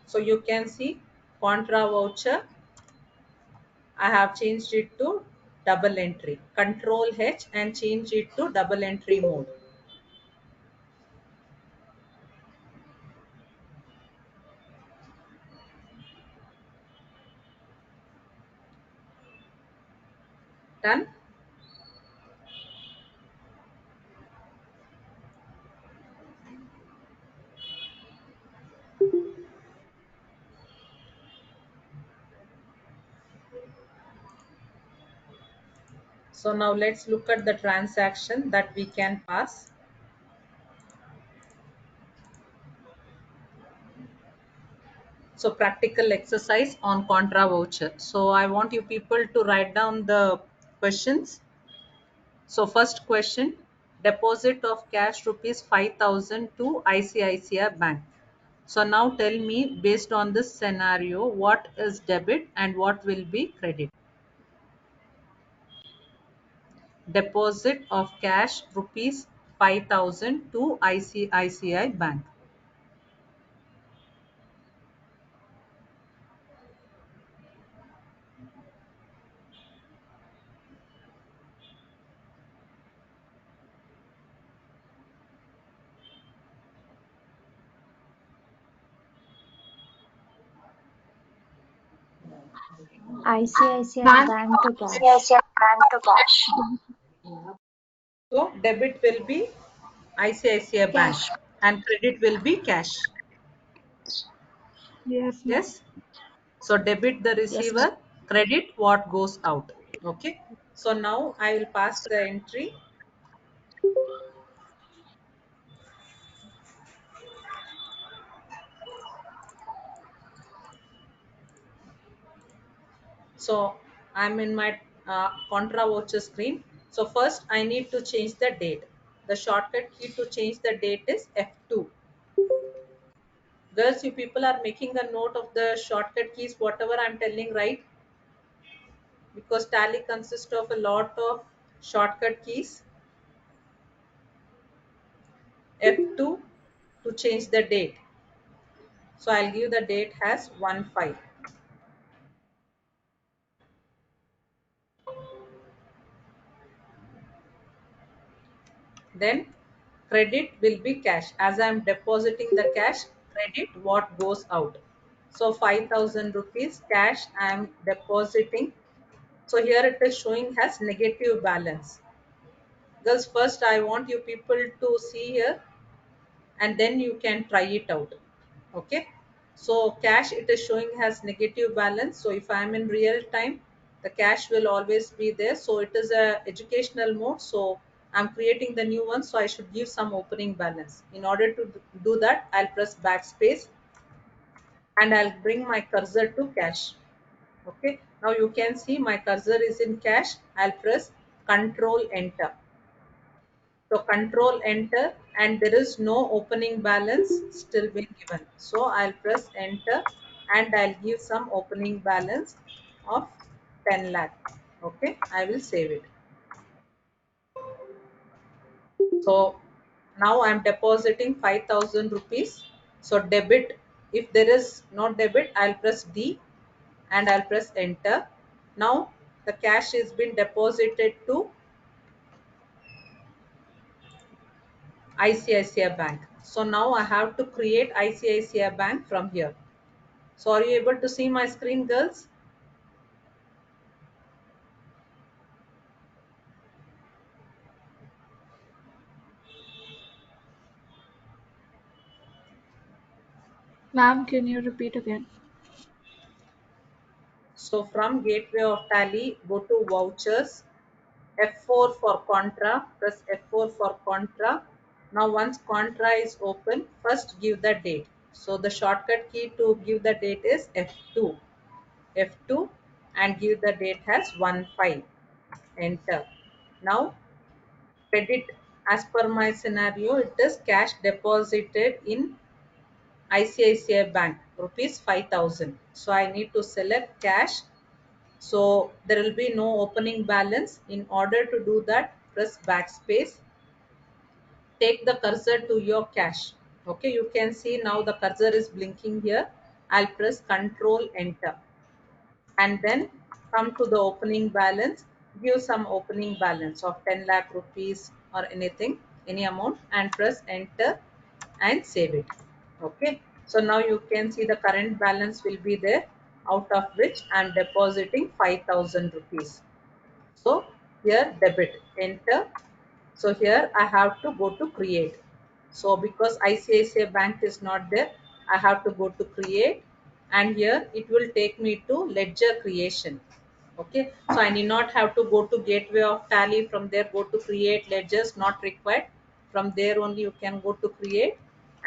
So you can see contra voucher. I have changed it to double entry. Control H and change it to double entry mode. Done. So now let's look at the transaction that we can pass. So practical exercise on contra voucher. So I want you people to write down the questions. So first question, deposit of cash rupees 5,000 to ICICI Bank. So now tell me, based on this scenario, what is debit and what will be credit? Deposit of cash rupees 5,000 to ICICI Bank. ICICI Bank to cash. So debit will be ICICI Bank Cash. and credit will be cash. Yes, ma'am. Yes. So debit the Yes, ma'am. receiver, credit what goes out. Okay. So now I will pass the entry. So I'm in my contra voucher screen. So first I need to change the date. The shortcut key to change the date is F2. Girls, you people are making a note of the shortcut keys, whatever I'm telling, right? Because tally consists of a lot of shortcut keys. F2 to change the date. So I'll give the date as 1/5. Then credit will be cash. As I'm depositing the cash, credit what goes out. So 5,000 rupees cash I am depositing. So here it is showing as negative balance. Girls, first I want you people to see here and then you can try it out. Okay. So cash it is showing has negative balance. So if I am in real time, the cash will always be there. So it is a educational mode. So I'm creating the new one. So I should give some opening balance. In order to do that, I'll press backspace and I'll bring my cursor to cash. Okay. Now you can see my cursor is in cash. I'll press Control Enter. So control enter and there is no opening balance still been given. So I'll press enter and I'll give some opening balance of 10 lakh. Okay, I will save it. So now I'm depositing 5,000 rupees. So debit, if there is no debit, I'll press D and I'll press enter. Now the cash is been deposited to ICICI Bank. So now I have to create ICICI Bank from here. So are you able to see my screen, girls? Ma'am, can you repeat again? So from gateway of tally, go to vouchers, F4 for contra, press F4 for contra. Now once contra is open, first give the date. So the shortcut key to give the date is F2. F2 and give the date as 1/5. Enter. Now credit, as per my scenario, it is cash deposited in ICICI Bank, rupees 5,000. So I need to select cash. So there will be no opening balance. In order to do that, press backspace. Take the cursor to your cash. Okay, you can see now the cursor is blinking here. I'll press Control Enter. And then come to the opening balance. Give some opening balance of 10 lakh rupees or anything, any amount, and press Enter and save it. Okay, so now you can see the current balance will be there, out of which I am depositing 5,000 rupees. So Here debit, enter. So here I have to go to create. So because ICICI Bank is not there, I have to go to create, and here it will take me to ledger creation. Okay, so I need not have to go to gateway of tally, from there go to create ledgers, not required. From there only you can go to create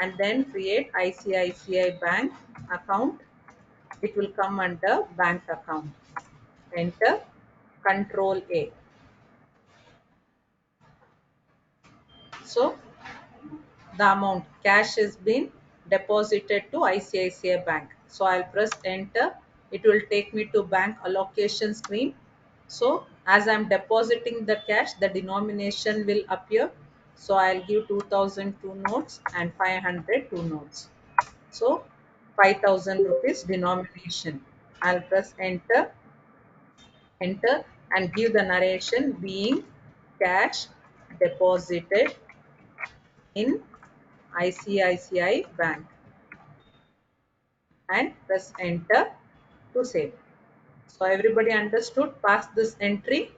and then create ICICI Bank account. It will come under bank account. Enter, Control A. So the amount cash has been deposited to ICICI Bank. So I'll press enter. It will take me to bank allocation screen. So as I'm depositing the cash, the denomination will appear. So I'll give 2002 notes and 500 two notes. So 5000 rupees denomination. I'll press enter and give the narration being cash deposited in ICICI Bank and press enter to save. So everybody understood, pass this entry.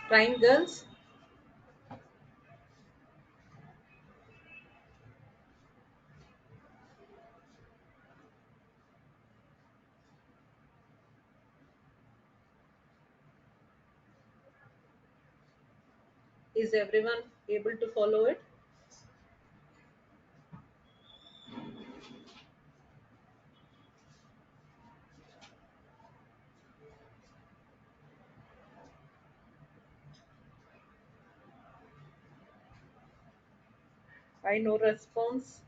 Fine girls, is everyone able to follow it? I no response.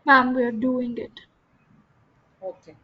Ma'am, we're doing it. Okay.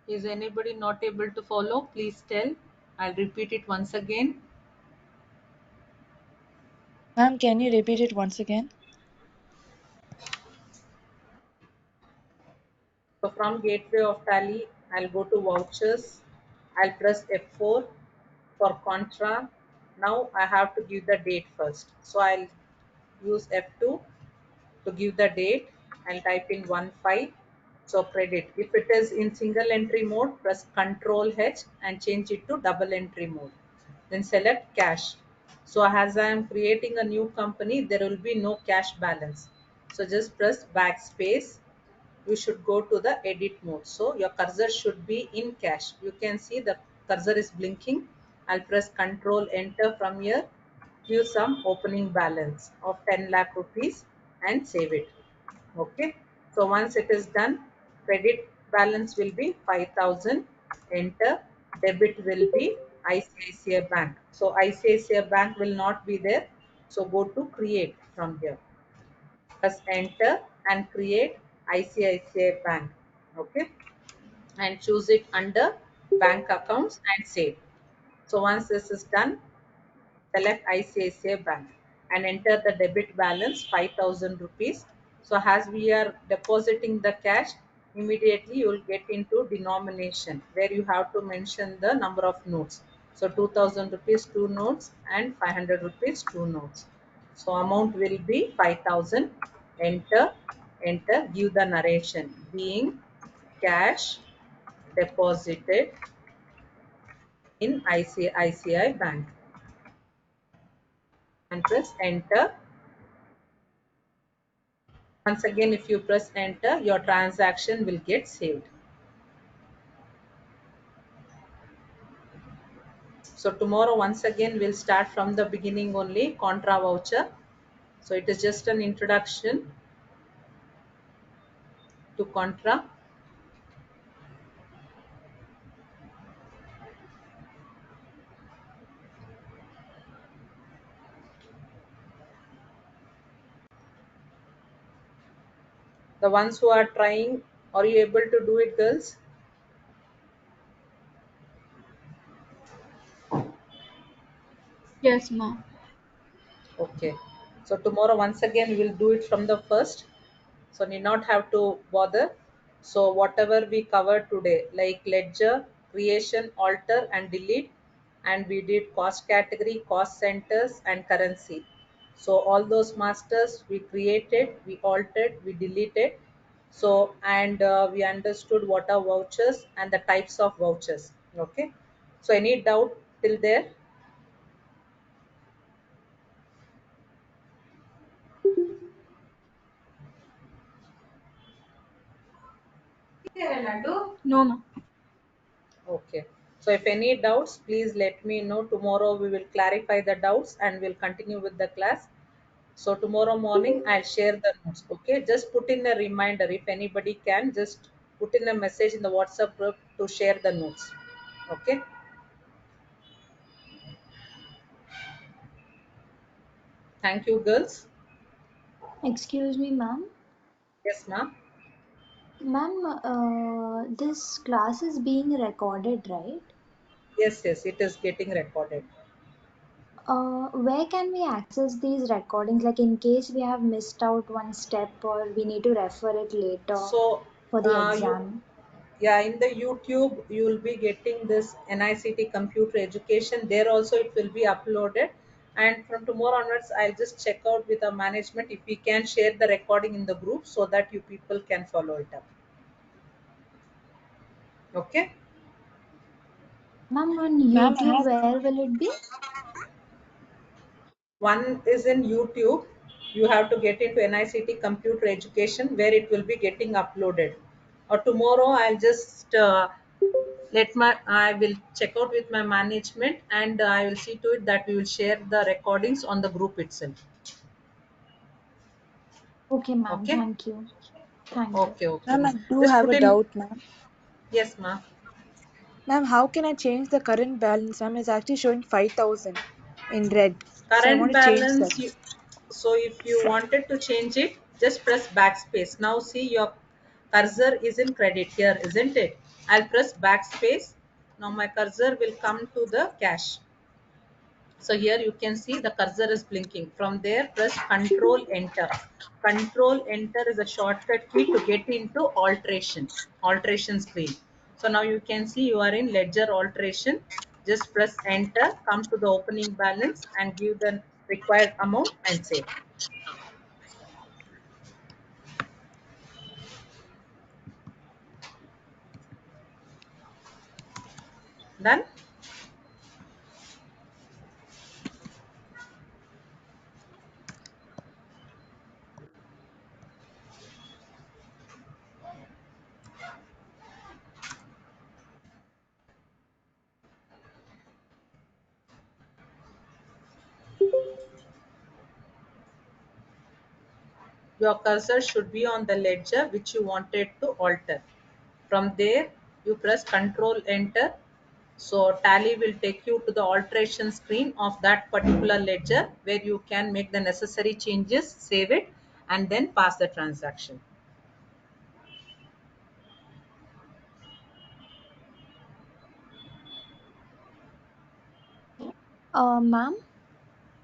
Is anybody not able to follow? Please tell. I'll repeat it once again. Ma'am, can you repeat it once again? So from gateway of tally, I'll go to vouchers. I'll press F4 for contra. Now I have to give the date first. So I'll use F2 to give the date. I'll type in 1/5. So credit. If it is in single entry mode, press Control H and change it to double entry mode. Then select cash. So as I am creating a new company, there will be no cash balance. So just press backspace. You should go to the edit mode. So your cursor should be in cash. You can see the cursor is blinking. I'll press Control Enter from here. Give some opening balance of 10 lakh rupees and save it. Okay, so once it is done, credit balance will be 5,000. Enter. Debit will be ICICI Bank. So ICICI Bank will not be there, so go to create from here. Press enter and create ICICI Bank. Okay, and choose it under bank accounts and save. So once this is done, select ICICI Bank and enter the debit balance 5,000 rupees. So as we are depositing the cash, immediately you will get into denomination where you have to mention the number of notes. So 2,000 rupees 2 notes and 500 rupees 2 notes. So amount will be 5,000. Enter, enter, give the narration being cash deposited in ICICI Bank and press enter. Once again, if you press enter, your transaction will get saved. So tomorrow, once again, we'll start from the beginning only, contra voucher. So it is just an introduction to contra. The ones who are trying, are you able to do it, girls? Yes, ma'am. Okay. So tomorrow, once again, we will do it from the first. So need not have to bother. So whatever we covered today, like ledger, creation, alter and delete, and we did cost category, cost centers and currency. So all those masters we created, we altered, we deleted. So and we understood what are vouchers and the types of vouchers. Okay. So any doubt till there? No, ma'am. Okay. So if any doubts, please let me know. Tomorrow we will clarify the doubts and we'll continue with the class. So tomorrow morning I'll share the notes. Okay. Just put in a reminder if anybody can just put in a message in the WhatsApp group to share the notes. Okay. Thank you, girls. Excuse me, ma'am. Yes, ma'am. Ma'am, this class is being recorded, right? Yes, yes, it is getting recorded. Where can we access these recordings? Like in case we have missed out one step or we need to refer it later So for the you exam. yeah, in the YouTube you will be getting this NICT computer education. There also it will be uploaded. And from tomorrow onwards, I'll just check out with the management if we can share the recording in the group so that you people can follow it up. Okay. Ma'am, on Ma'am, I YouTube, have where will it be? One is in YouTube. You have to get into NICT computer education where it will be getting uploaded. Or tomorrow I'll just I will check out with my management and I will see to it that we will share the recordings on the group itself. Okay, ma'am. Okay. Thank you. Thank you. Okay, okay, ma'am, I ma'am. do Just have put a in. doubt, ma'am. Yes, ma'am. Ma'am, how can I change the current balance? Ma'am, it's actually showing 5,000 in red. So I want Current to change that. balance. So if you wanted to change it, just press backspace. Now see your cursor is in credit here, isn't it? I'll press backspace. Now my cursor will come to the cash. So here you can see the cursor is blinking. From there, press Control Enter. Control Enter is a shortcut key to get into alteration screen. So now you can see you are in ledger alteration. Just press Enter, come to the opening balance and give the required amount and save. Done? Your cursor should be on the ledger which you wanted to alter. From there, you press Control Enter. So Tally will take you to the alteration screen of that particular ledger where you can make the necessary changes, save it, and then pass the transaction. Ma'am,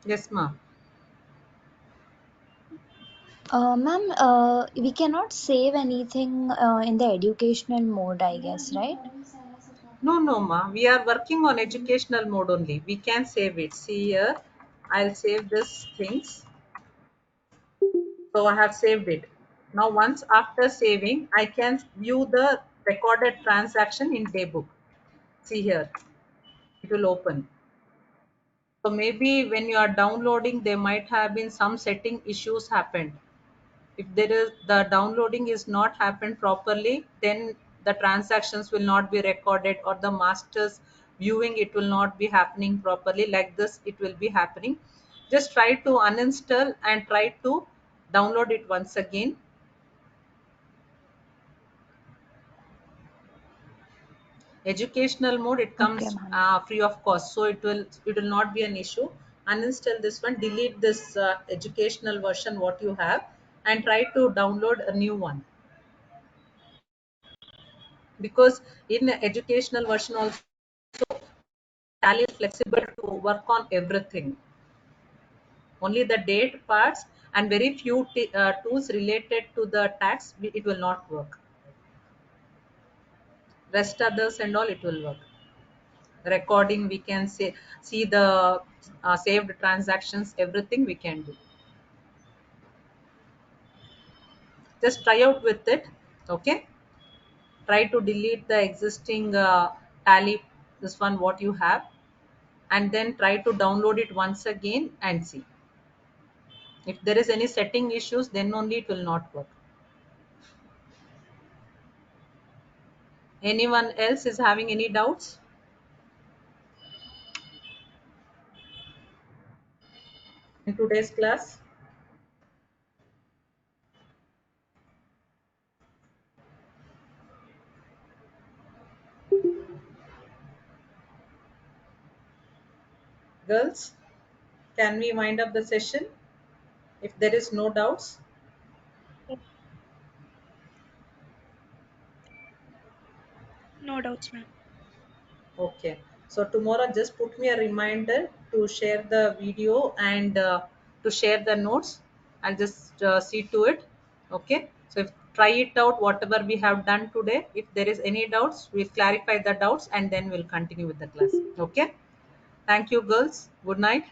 Yes, ma'am. we cannot save anything in the educational mode, I guess, right? No, no, ma. We are working on educational mode only. We can save it. See here, I'll save this things. So I have saved it. Now, once after saving, I can view the recorded transaction in daybook. See here, it will open. So maybe when you are downloading, there might have been some setting issues happened. If there is the downloading is not happened properly, then the transactions will not be recorded, or the master's viewing it will not be happening properly. Like this, it will be happening. Just try to uninstall and try to download it once again. Educational mode, it Okay, comes ma'am. free of cost, so it will not be an issue. Uninstall this one, delete this educational version what you have, and try to download a new one, because in the educational version also Tally is flexible to work on everything. Only the date parts and very few tools related to the tax, it will not work. Rest others and all, it will work. Recording, we can see the saved transactions, everything we can do. Just try out with it. Okay, try to delete the existing Tally, this one what you have, and then try to download it once again and see. If there is any setting issues, then only it will not work. Anyone else is having any doubts in today's class? Girls, can we wind up the session if there is no doubts? No doubts, ma'am. Okay. So tomorrow, just put me a reminder to share the video and to share the notes. I'll just see to it. Okay. So try it out, whatever we have done today. If there is any doubts, we'll clarify the doubts and then we'll continue with the class. Okay. Thank you, girls. Good night.